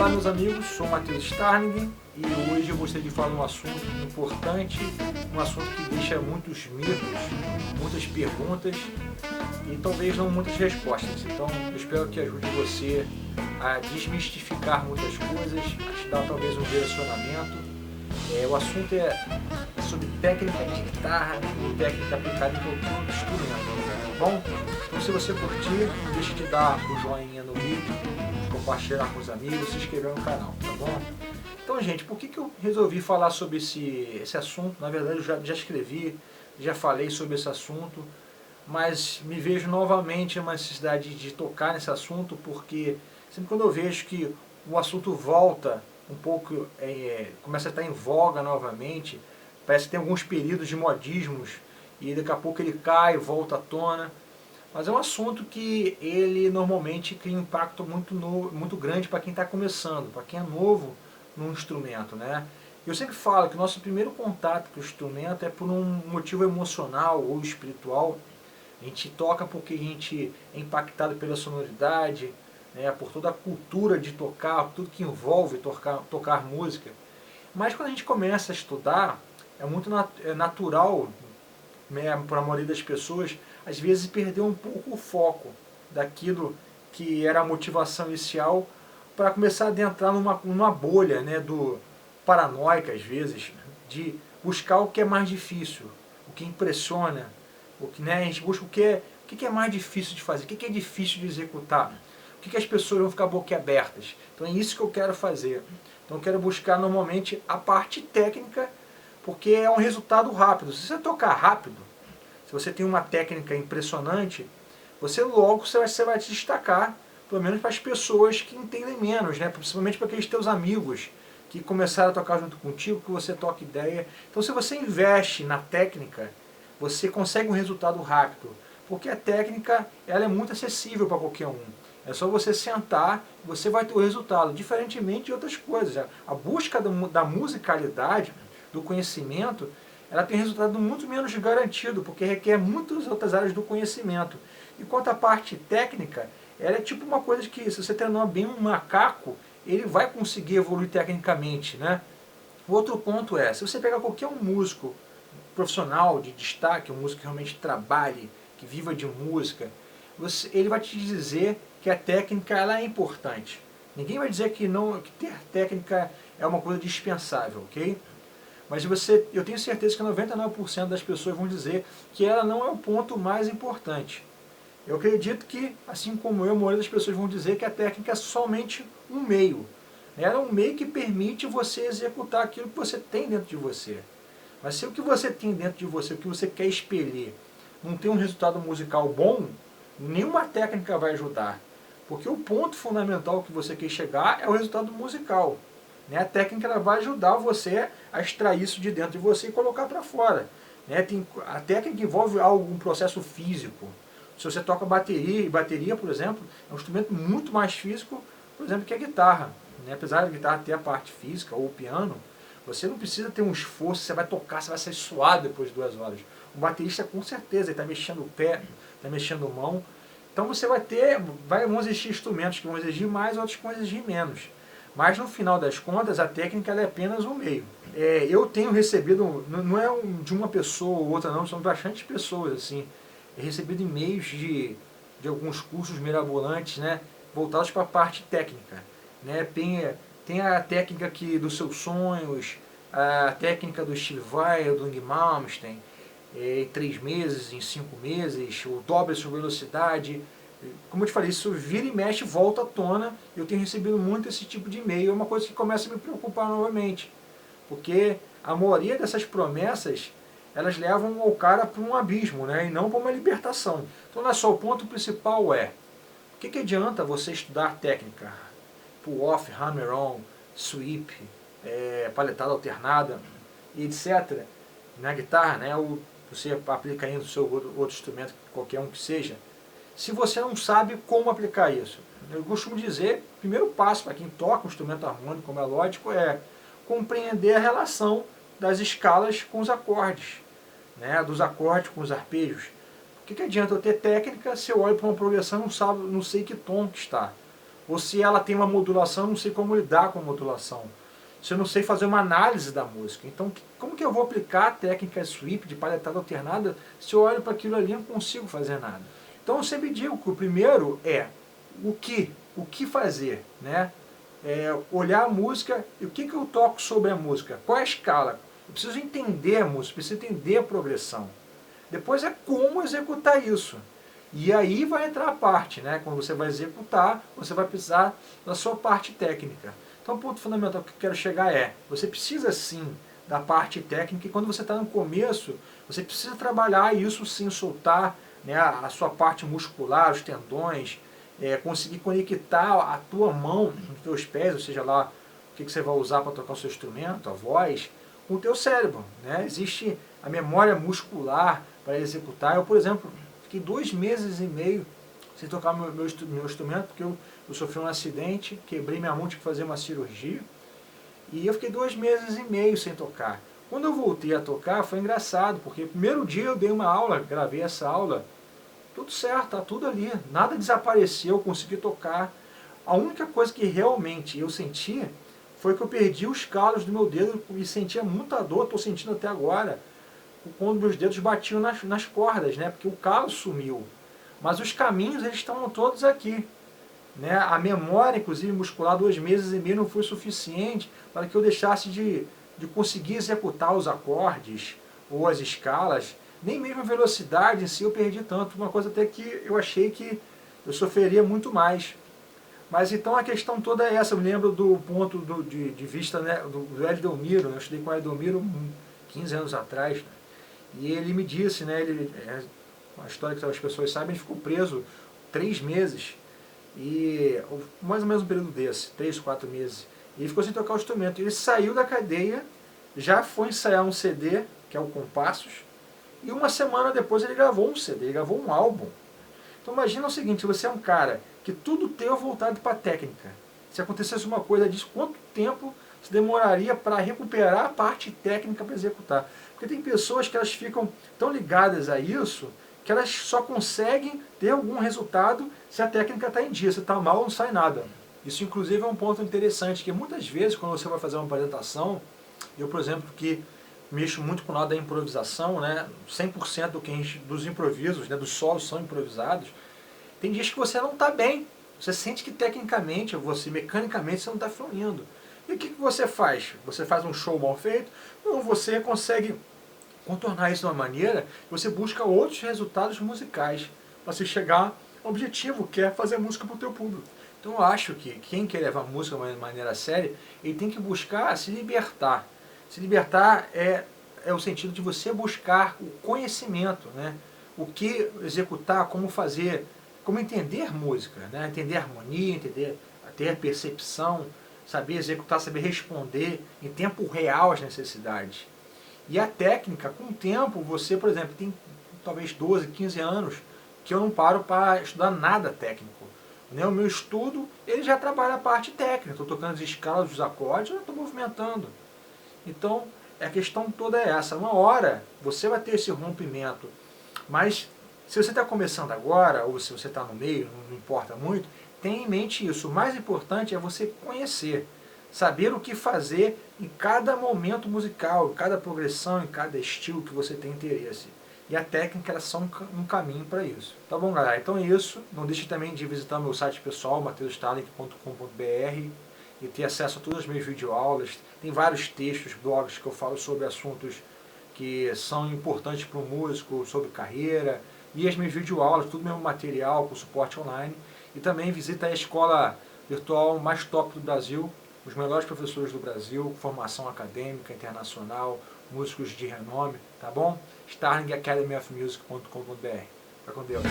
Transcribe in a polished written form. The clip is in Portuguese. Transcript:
Fala meus amigos, sou Matheus Starling e hoje eu gostaria de falar de um assunto importante, um assunto que deixa muitos mitos, muitas perguntas e talvez não muitas respostas. Então eu espero que ajude você a desmistificar muitas coisas, a te dar talvez um direcionamento. O assunto é sobre técnica de guitarra e técnica aplicada em qualquer outro instrumento, tá bom? Então se você curtir, não deixe de dar o joinha no vídeo, compartilhar com os amigos, se inscrever no canal, tá bom? Então, gente, por que eu resolvi falar sobre esse assunto? Na verdade, eu já escrevi, já falei sobre esse assunto, mas me vejo novamente uma necessidade de tocar nesse assunto, porque sempre quando eu vejo que o assunto volta um pouco, começa a estar em voga novamente, parece que tem alguns períodos de modismos, e daqui a pouco ele cai, volta à tona. Mas é um assunto que ele normalmente cria um impacto muito grande para quem está começando, para quem é novo no instrumento, né? Eu sempre falo que o nosso primeiro contato com o instrumento é por um motivo emocional ou espiritual. A gente toca porque a gente é impactado pela sonoridade, né, por toda a cultura de tocar, tudo que envolve tocar música. Mas quando a gente começa a estudar, é muito natural, né, para a maioria das pessoas, às vezes perder um pouco o foco daquilo que era a motivação inicial para começar a adentrar numa bolha, né, do paranoica às vezes, de buscar o que é mais difícil, o que impressiona, o que, né, a gente busca o que é mais difícil de fazer, o que é difícil de executar, o que as pessoas vão ficar boquiabertas. Então é isso que eu quero fazer. Então eu quero buscar normalmente a parte técnica, porque é um resultado rápido. Se você tocar rápido, se você tem uma técnica impressionante, você vai se destacar, pelo menos para as pessoas que entendem menos, né? Principalmente para aqueles teus amigos que começaram a tocar junto contigo, que você toca ideia. Então se você investe na técnica, você consegue um resultado rápido, porque a técnica ela é muito acessível para qualquer um. É só você sentar e você vai ter o resultado, diferentemente de outras coisas. A busca da musicalidade, do conhecimento, ela tem resultado muito menos garantido, porque requer muitas outras áreas do conhecimento. Enquanto a parte técnica, ela é tipo uma coisa que, se você treinar bem um macaco, ele vai conseguir evoluir tecnicamente, né? O outro ponto é, se você pegar qualquer um músico profissional de destaque, um músico que realmente trabalhe, que viva de música, ele vai te dizer que a técnica ela é importante. Ninguém vai dizer que ter técnica é uma coisa dispensável, ok? Mas eu tenho certeza que 99% das pessoas vão dizer que ela não é o ponto mais importante. Eu acredito que, assim como eu, a maioria das pessoas vão dizer que a técnica é somente um meio. Ela é um meio que permite você executar aquilo que você tem dentro de você. Mas se o que você tem dentro de você, o que você quer expelir, não tem um resultado musical bom, nenhuma técnica vai ajudar. Porque o ponto fundamental que você quer chegar é o resultado musical. A técnica ela vai ajudar você a extrair isso de dentro de você e colocar para fora. A técnica envolve um processo físico. Se você toca bateria, e bateria, por exemplo, é um instrumento muito mais físico, por exemplo, que a guitarra. Apesar da guitarra ter a parte física, ou o piano, você não precisa ter um esforço, você vai tocar, você vai ser suado depois de 2 horas. O baterista, com certeza, ele está mexendo o pé, está mexendo a mão. Então você vão existir instrumentos que vão exigir mais, outros que vão exigir menos. Mas no final das contas, a técnica ela é apenas um meio. Eu tenho recebido, não é de uma pessoa ou outra não, são bastante pessoas assim. Eu recebido e-mails de alguns cursos mirabolantes, né, voltados para a parte técnica. Tem a técnica dos seus sonhos, a técnica do Steve Vai, do Ingrid Malmsteen, em 3 meses, em 5 meses, o dobre a sua velocidade. Como eu te falei, isso vira e mexe, volta à tona. Eu tenho recebido muito esse tipo de e-mail. É uma coisa que começa a me preocupar novamente. Porque a maioria dessas promessas, elas levam o cara para um abismo, né? E não para uma libertação. Então, olha só, o ponto principal é, o que adianta você estudar técnica? Pull-off, hammer-on, sweep, paletada alternada, etc. Na guitarra, né? Ou você aplica aí no seu outro instrumento, qualquer um que seja, se você não sabe como aplicar isso. Eu costumo dizer, o primeiro passo para quem toca um instrumento harmônico melódico é compreender a relação das escalas com os acordes, né, dos acordes com os arpejos. O que adianta eu ter técnica se eu olho para uma progressão e não sei que tom que está? Ou se ela tem uma modulação, eu não sei como lidar com a modulação. Se eu não sei fazer uma análise da música. Então, como que eu vou aplicar a técnica sweep de paletada alternada se eu olho para aquilo ali e não consigo fazer nada? Então, eu sempre digo que o primeiro é o que fazer, né? Olhar a música e o que eu toco sobre a música, qual é a escala. Eu preciso entender a música, preciso entender a progressão. Depois é como executar isso. E aí vai entrar a parte, né? Quando você vai executar, você vai precisar da sua parte técnica. Então o ponto fundamental que eu quero chegar você precisa sim da parte técnica, e quando você está no começo, você precisa trabalhar isso sim, soltar, né, a sua parte muscular, os tendões, conseguir conectar a tua mão, os teus pés, ou seja lá, o que você vai usar para tocar o seu instrumento, a voz, com o teu cérebro, né? Existe a memória muscular para executar. Eu, por exemplo, fiquei 2 meses e meio sem tocar meu instrumento, porque eu sofri um acidente, quebrei minha mão, tive que fazer uma cirurgia, e eu fiquei 2 meses e meio sem tocar. Quando eu voltei a tocar, foi engraçado, porque no primeiro dia eu dei uma aula, gravei essa aula, tudo certo, tá tudo ali, nada desapareceu, eu consegui tocar. A única coisa que realmente eu senti foi que eu perdi os calos do meu dedo e sentia muita dor, estou sentindo até agora, quando meus dedos batiam nas cordas, né? Porque o calo sumiu. Mas os caminhos, eles estão todos aqui. Né? A memória, inclusive muscular, 2 meses e meio não foi suficiente para que eu deixasse de conseguir executar os acordes ou as escalas. Nem mesmo a velocidade em si eu perdi tanto. Uma coisa até que eu achei que eu sofreria muito mais. Mas então a questão toda é essa. Eu me lembro do ponto de vista, né, do Edelmiro. Eu estudei com o Edelmiro 15 anos atrás. Né? E ele me disse, né, uma história que as pessoas sabem, ele ficou preso 3 meses. E mais ou menos um período desse, 3, 4 meses. E ele ficou sem tocar o instrumento. Ele saiu da cadeia, já foi ensaiar um CD, que é o Compassos, e uma semana depois ele gravou um CD, ele gravou um álbum. Então imagina o seguinte, você é um cara que tudo teu é voltado para a técnica. Se acontecesse uma coisa disso, quanto tempo você demoraria para recuperar a parte técnica para executar? Porque tem pessoas que elas ficam tão ligadas a isso, que elas só conseguem ter algum resultado se a técnica está em dia. Se está mal, não sai nada. Isso, inclusive, é um ponto interessante, que muitas vezes, quando você vai fazer uma apresentação, eu, por exemplo, que mexo muito com o lado da improvisação, né, 100% dos improvisos, né, dos solos são improvisados, tem dias que você não está bem. Você sente que tecnicamente, mecanicamente, você não está fluindo. E o que você faz? Você faz um show mal feito? Ou você consegue contornar isso de uma maneira que você busca outros resultados musicais para se chegar ao objetivo, que é fazer música para o teu público. Então eu acho que quem quer levar música de maneira séria, ele tem que buscar se libertar. Se libertar é o sentido de você buscar o conhecimento, né? O que executar, como fazer, como entender música, né? Entender harmonia, ter percepção, saber executar, saber responder em tempo real às necessidades. E a técnica, com o tempo, você, por exemplo, tem talvez 12, 15 anos que eu não paro para estudar nada técnico. Né? O meu estudo, ele já trabalha a parte técnica. Estou tocando as escalas dos acordes, eu estou movimentando. Então, a questão toda é essa. Uma hora, você vai ter esse rompimento. Mas, se você está começando agora, ou se você está no meio, não importa muito, tenha em mente isso. O mais importante é você conhecer. Saber o que fazer em cada momento musical, em cada progressão, em cada estilo que você tem interesse. E a técnica é só um caminho para isso. Tá bom, galera? Então é isso. Não deixe também de visitar o meu site pessoal, matheustalek.com.br, e ter acesso a todas as minhas videoaulas. Tem vários textos, blogs que eu falo sobre assuntos que são importantes para o músico, sobre carreira, e as minhas videoaulas, tudo meu material com suporte online. E também visita a escola virtual mais top do Brasil, os melhores professores do Brasil, formação acadêmica, internacional, músicos de renome, tá bom? starlingacademyofmusic.com.br. Fica com Deus.